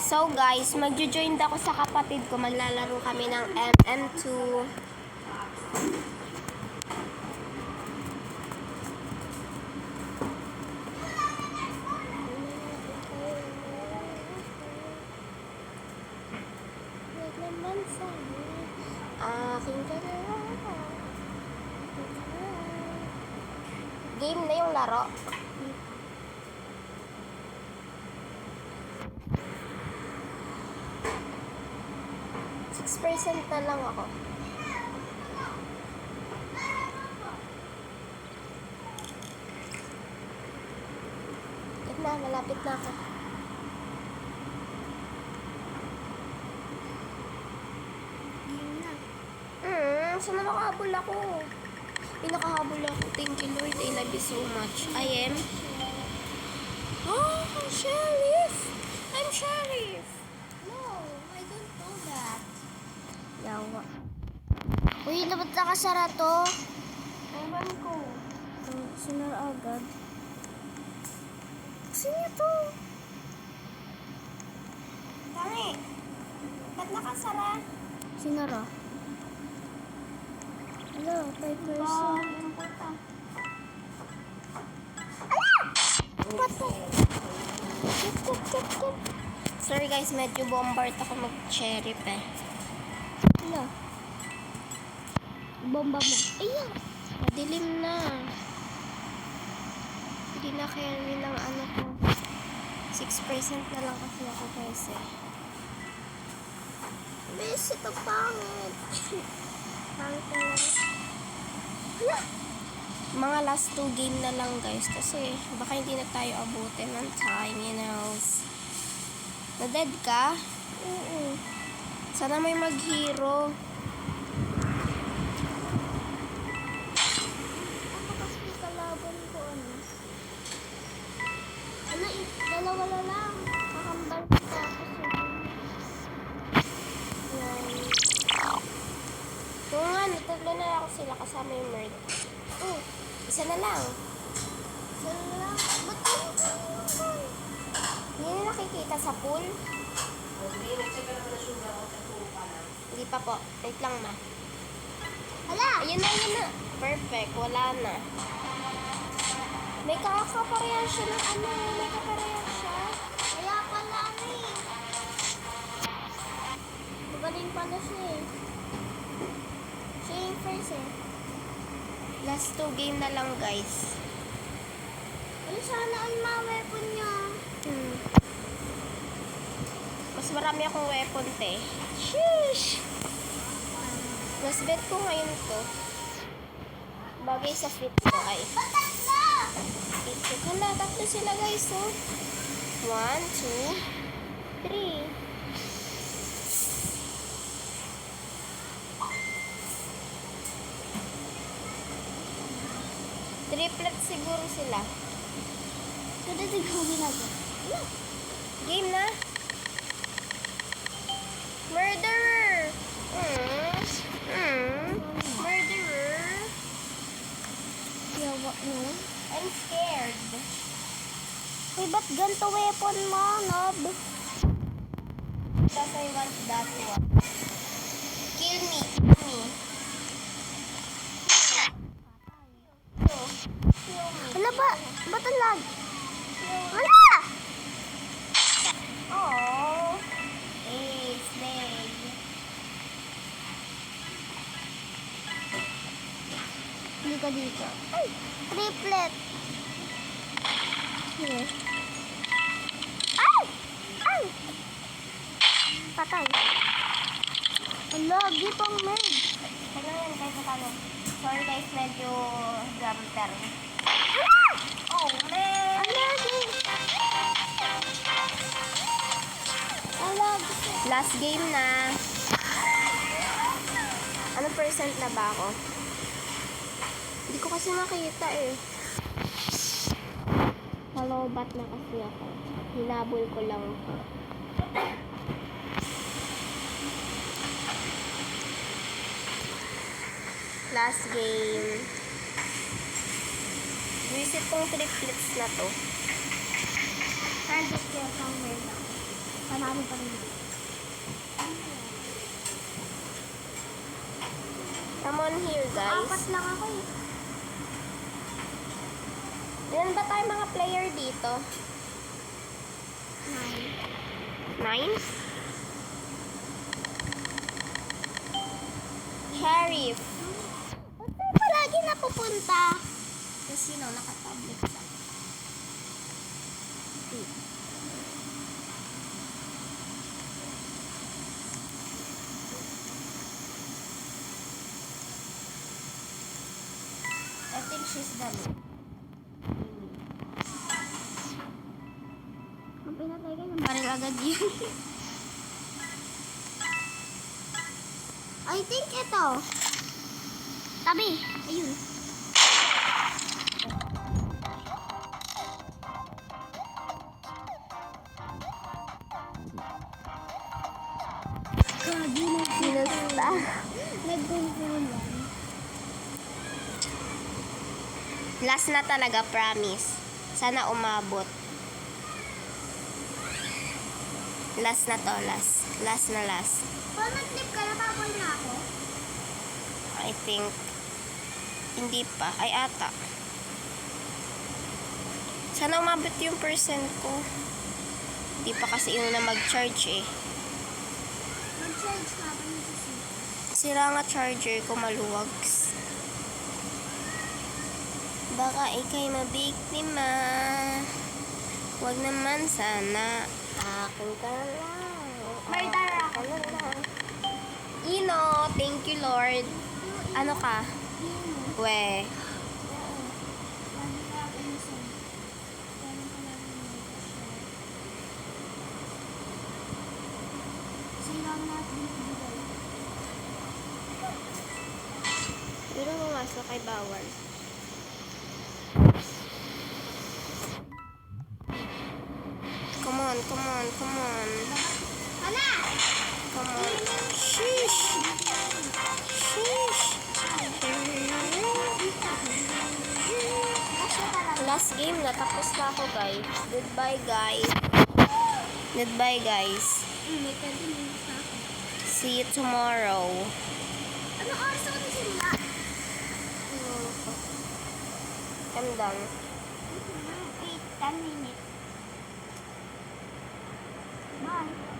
So guys, magjo-join ako sa kapatid ko. Maglalaro kami ng MM2. Game na yung laro. % na lang ako. Ito na, malapit na ako. Saan na nakahabol ako? Nakahabol ako. Thank you Lord. I love you so much. I am Sheriff! I'm Sheriff! No, I don't know that. Yawa. Uy, dapat nakasara to. Ewan ko. Sinara agad. Sino to? Tangi. Ba't nakasara? Sinara. Hello, 5%. Sorry guys, medyo bombard ako mag-sheriff eh. Hello. Bomba mo. Ayan. Madilim na. Hindi na carry ng ano ko. 6% na lang kasi ako guys eh. Bes, ito pangit. Pangit na lang. Mga last 2 game na lang guys. Kasi baka hindi na tayo abutin ng time, you know. Na-dead ka? Oo. Sana may mag-hero. Ako kasi kalaban ko ano. Ano, dalawa na lang. Kakambal ko tapos Oo nga, natatlo na ako sila kasama yung murder. Oh, isa na lang. lang. Ba't Hindi na nakikita sa pool. Hindi pa po. Wait lang ma. Hala! Ayun na. Perfect. Wala na. May kakaparehan siya ng ano. May kaparehan siya. Kaya pala ano eh. Magaling pala siya eh. Siya yung first eh. Last 2 game na lang guys. Ano sana ang mga weapon niya? Mas marami akong weapon te. Sheesh! Mas bet ko ngayon to. Bagay sa fit ko ay. Patatlo! Ito ka na. Tatlo sila guys oh. 1, 2, 3. Triplet siguro sila. Kada sigawin natin. Game na. Murderer! Murderer! Yawa no? I'm scared. Uy, ba't ganito weapon mo, Nob? Because I want that one. Kill me. Kill me. Ano ba? Ba't ang lag? Wala! Oh. Hey, snake. Hindi ka dito. Ay! Triplet! Sige. Ay! Ay! Patay. Ang lagi pang maid. Ano yan guys, ano? Sorry guys, medyo jumper. Oh man! Ang lagi! Ang lagi. Last game na. Ano percent na ba ako? Hindi ko kasi makita eh. Malobat na kasi ako. Hinabol ko lang. Last game. Visit tong triplets na to. Nandito yung somewhere lang. Panalo pa rin. Come on here, Apat guys. lang ako eh. Ilan ba tayo mga player dito? 9. 9? Sheriff. Ba't tayo palagi napupunta? Kasi nakatablet lang. I think she's done. Ang pinatay ka ng baril agad yun. I think ito. Tabi. Ayun. Sinusta. Nag-confirm yan. Last na talaga, promise. Sana umabot. Last na to, last. Last na last. Kung nag-clip ka, natapol na ako. I think, hindi pa. Ay, ata. Sana umabot yung percent ko. Hindi pa kasi na mag-charge eh. Mag-charge ka pa nito siya. Sira nga charger ko, maluwags. Baka ikay mabiktima. Huwag naman sana. Akin ka lang. Murder ako. Ano lang. Ino, thank you Lord. Ano ka? Yun. We. Lagi ka ako innocent. Meron ka lang yung share. Silang natin ibigay. Pero pumasok kay Bawal. Come on, come on, come on. Hala! Come on. Sheesh. Sheesh. Kasya talaga. Last game na. Tapos na ako, guys. Goodbye, guys. Goodbye, guys. May 20 minutes na ako. See you tomorrow. Anong oras ako nasimula? I'm done. 8, 10 minutes. Bye.